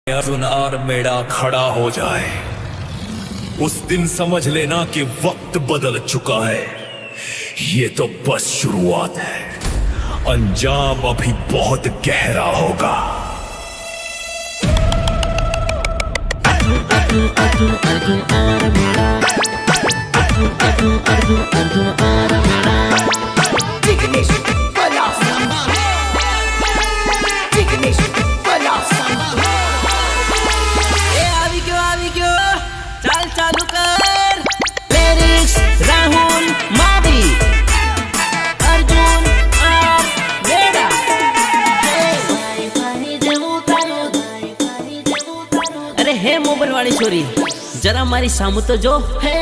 अर्जुन और मेरा खड़ा हो जाए उस दिन समझ लेना कि वक्त बदल चुका है। ये तो बस शुरुआत है, अंजाम अभी बहुत गहरा होगा। ચાલ ચાલુ કર લિરિક્સ રાહુલ માવી અર્જુન આર મેડા અરે હે મોબર વાળી છોરી જરા મારી સામુ તો જો હે